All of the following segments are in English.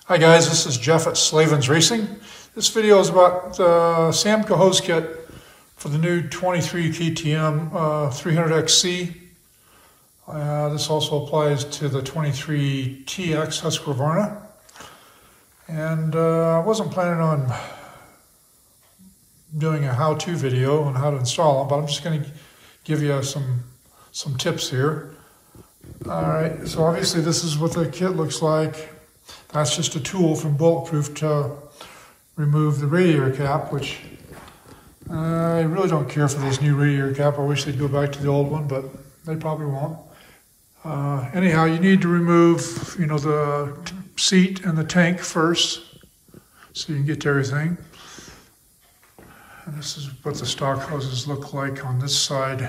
Hi guys, this is Jeff at Slavens Racing. This video is about the Samco hose kit for the new 23 KTM 300XC. This also applies to the 23 TX Husqvarna. And I wasn't planning on doing a how-to video on how to install them, but I'm just going to give you some tips here. Alright, so obviously this is what the kit looks like. That's just a tool from Bulletproof to remove the radiator cap, which I really don't care for this new radiator cap. I wish they'd go back to the old one, but they probably won't. Anyhow, you need to remove, the seat and the tank first, so you can get to everything. And this is what the stock hoses look like on this side,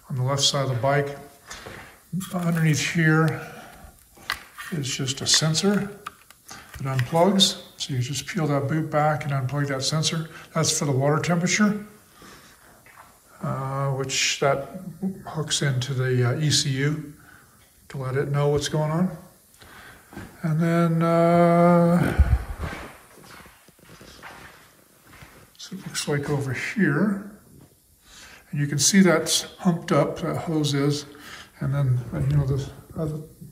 on the left side of the bike. Underneath here is just a sensor that unplugs. So you just peel that boot back and unplug that sensor. That's for the water temperature, which that hooks into the ECU to let it know what's going on. And then so it looks like over here, and you can see that's humped up, that hose is, and then the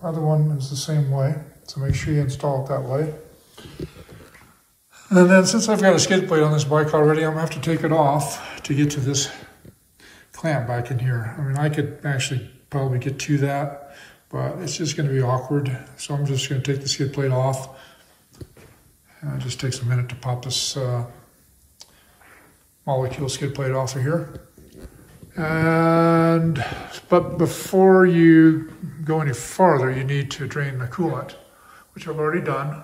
other one is the same way. So make sure you install it that way. And then since I've got a skid plate on this bike already, I'm going to have to take it off to get to this clamp back in here. I mean, I could actually probably get to that, but it's just going to be awkward. So I'm just going to take the skid plate off. And it just takes a minute to pop this molecule skid plate off of here. But before you go any farther, you need to drain the coolant, which I've already done.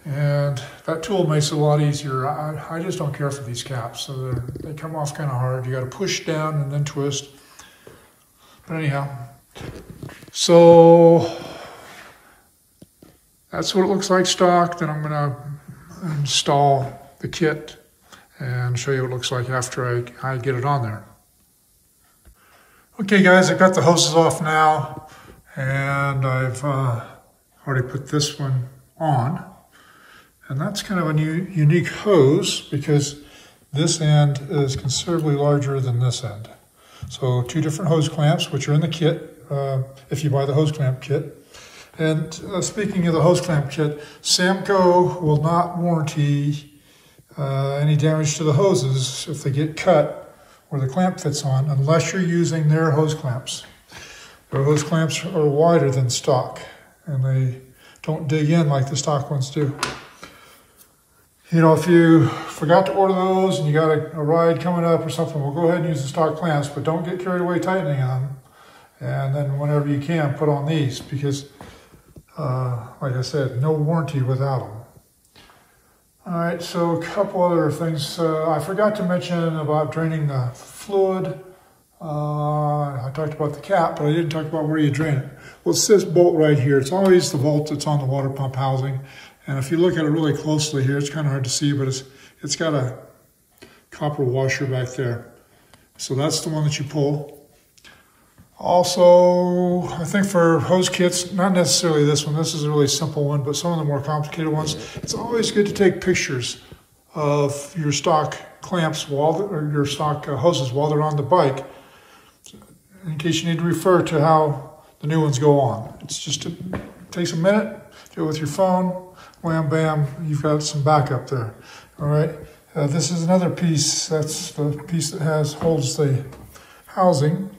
And that tool makes it a lot easier. I just don't care for these caps, so they come off kind of hard. You got to push down and then twist. But anyhow, so that's what it looks like stock. Then I'm going to install the kit and show you what it looks like after I get it on there. Okay guys, I've got the hoses off now, and I've already put this one on. And that's kind of a unique hose because this end is considerably larger than this end. So two different hose clamps, which are in the kit, if you buy the hose clamp kit. And speaking of the hose clamp kit, Samco will not warranty any damage to the hoses if they get cut where the clamp fits on, unless you're using their hose clamps. Their hose clamps are wider than stock, and they don't dig in like the stock ones do. If you forgot to order those and you got a ride coming up or something, well, go ahead and use the stock clamps, but don't get carried away tightening them. And then whenever you can, put on these, because, like I said, no warranty without them. All right, so a couple other things. I forgot to mention about draining the fluid. I talked about the cap, but I didn't talk about where you drain it. Well, it's this bolt right here. It's always the bolt that's on the water pump housing. And if you look at it really closely here, it's kind of hard to see, but it's got a copper washer back there. So that's the one that you pull. Also, I think for hose kits, not necessarily this one, this is a really simple one, but some of the more complicated ones, it's always good to take pictures of your stock clamps or your stock hoses while they're on the bike, in case you need to refer to how the new ones go on. It takes a minute, do it with your phone, wham bam, you've got some backup there. All right, this is another piece, that's the piece that holds the housing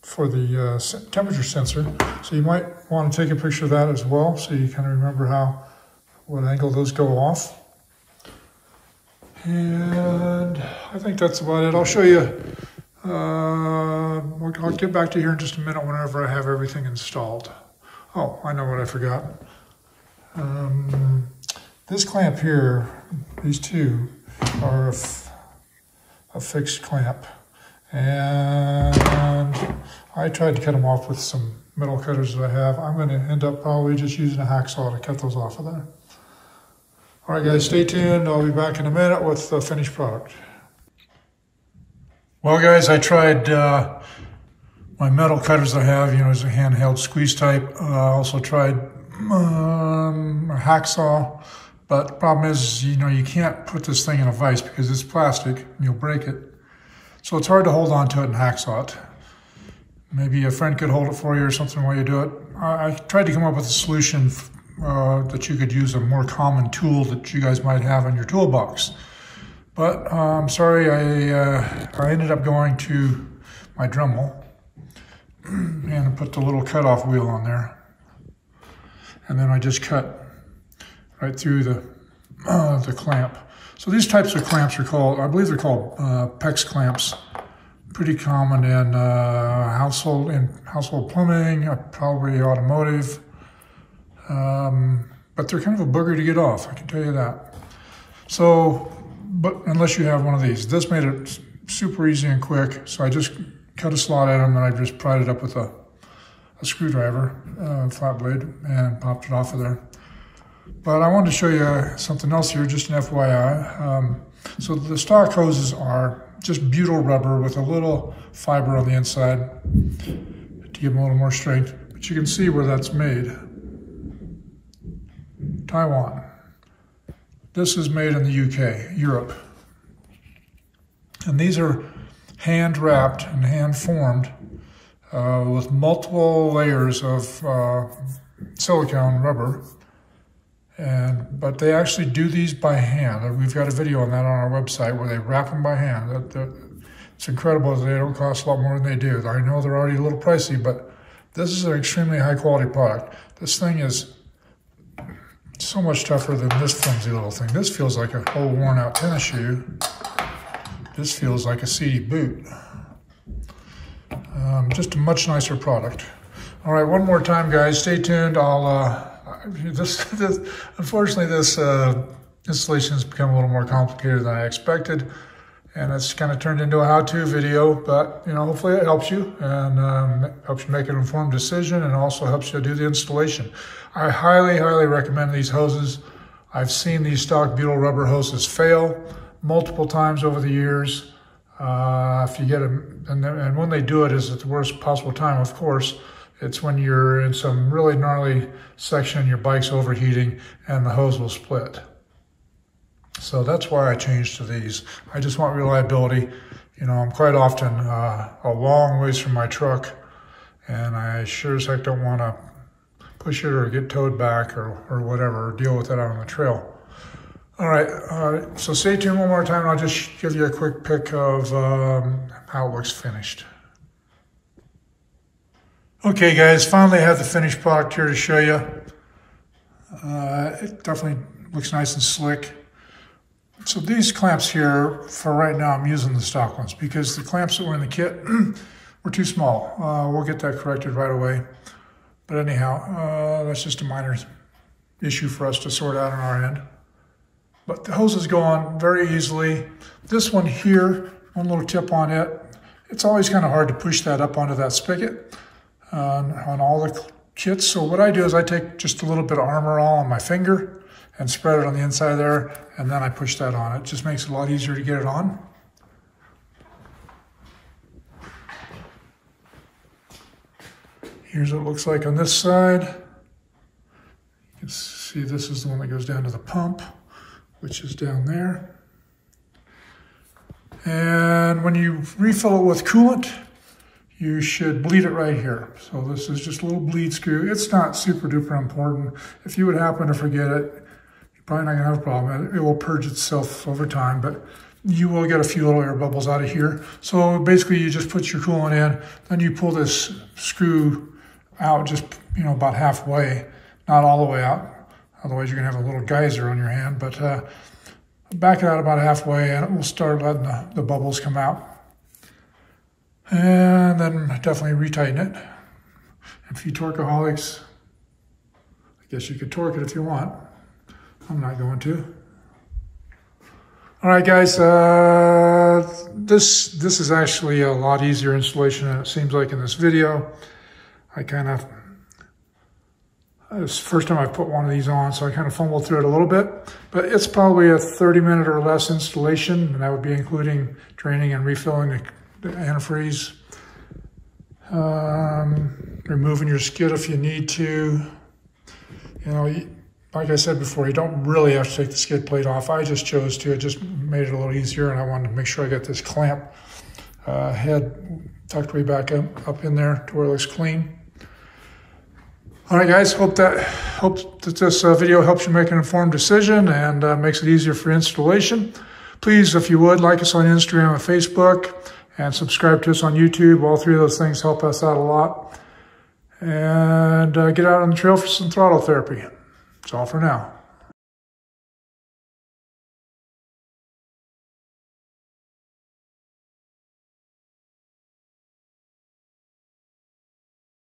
for the temperature sensor. So you might want to take a picture of that as well, so you kind of remember what angle those go off. And I think that's about it. I'll show you, I'll get back to here in just a minute whenever I have everything installed. Oh, I know what I forgot. This clamp here, these two, are a fixed clamp. And I tried to cut them off with some metal cutters that I have. I'm going to end up probably just using a hacksaw to cut those off of there. All right, guys, stay tuned. I'll be back in a minute with the finished product. Well, guys, I tried my metal cutters I have, is a handheld squeeze type. I also tried a hacksaw, but the problem is, you can't put this thing in a vise because it's plastic and you'll break it. So it's hard to hold on to it and hacksaw it. Maybe a friend could hold it for you or something while you do it. I tried to come up with a solution that you could use a more common tool that you guys might have in your toolbox. But I'm sorry, I ended up going to my Dremel and I put the little cutoff wheel on there. And then I just cut right through the clamp. So these types of clamps are called, I believe they're called PEX clamps. Pretty common in household plumbing, probably automotive. But they're kind of a booger to get off, I can tell you that. So, but unless you have one of these. This made it super easy and quick. So I just cut a slot at them and I just pried it up with a screwdriver, flat blade, and popped it off of there. But I wanted to show you something else here, just an FYI. So the stock hoses are just butyl rubber with a little fiber on the inside to give them a little more strength. But you can see where that's made. Taiwan. This is made in the UK, Europe. And these are hand wrapped and hand formed with multiple layers of silicone rubber. But they actually do these by hand. We've got a video on that on our website where they wrap them by hand. It's incredible that they don't cost a lot more than they do. I know they're already a little pricey, but this is an extremely high quality product. This thing is so much tougher than this flimsy little thing. This feels like a whole worn out tennis shoe. This feels like a seedy boot. Just a much nicer product. All right, one more time, guys. Stay tuned. Unfortunately, this installation has become a little more complicated than I expected, and it's kind of turned into a how-to video. But hopefully it helps you and helps you make an informed decision, and also helps you do the installation. I highly, highly recommend these hoses. I've seen these stock butyl rubber hoses fail multiple times over the years. If you get them, and when they do it is at the worst possible time, of course. It's when you're in some really gnarly section, your bike's overheating, and the hose will split. So that's why I changed to these. I just want reliability. I'm quite often a long ways from my truck, and I sure as heck don't want to push it or get towed back or whatever, or deal with it out on the trail. All right, so stay tuned one more time, and I'll just give you a quick pic of how it looks finished. Okay guys, finally I have the finished product here to show you. It definitely looks nice and slick. So these clamps here, for right now, I'm using the stock ones because the clamps that were in the kit were too small. We'll get that corrected right away. But anyhow, that's just a minor issue for us to sort out on our end. But the hoses go on very easily. This one here, one little tip on it, it's always kind of hard to push that up onto that spigot. On all the kits. So what I do is I take just a little bit of Armor All on my finger and spread it on the inside there, and then I push that on. It just makes it a lot easier to get it on. Here's what it looks like on this side. You can see this is the one that goes down to the pump, which is down there. And when you refill it with coolant, you should bleed it right here. So this is just a little bleed screw. It's not super duper important. If you would happen to forget it, you're probably not gonna have a problem. It will purge itself over time, but you will get a few little air bubbles out of here. So basically you just put your coolant in, then you pull this screw out just about halfway, not all the way out. Otherwise you're gonna have a little geyser on your hand, but back it out about halfway and it will start letting the bubbles come out. And then definitely retighten it. And for you torqueaholics, I guess you could torque it if you want. I'm not going to. All right, guys, this is actually a lot easier installation than it seems like in this video. It's the first time I've put one of these on, so I kind of fumbled through it a little bit. But it's probably a 30-minute or less installation, and that would be including draining and refilling the antifreeze. removing your skid if you need to. You know, like I said before, you don't really have to take the skid plate off. I just chose to. It just made it a little easier, and I wanted to make sure I got this clamp head tucked way back up in there to where it looks clean. All right, guys, hope that this video helps you make an informed decision and makes it easier for installation. Please, if you would, like us on Instagram and Facebook, and subscribe to us on YouTube. All three of those things help us out a lot. And get out on the trail for some throttle therapy. That's all for now.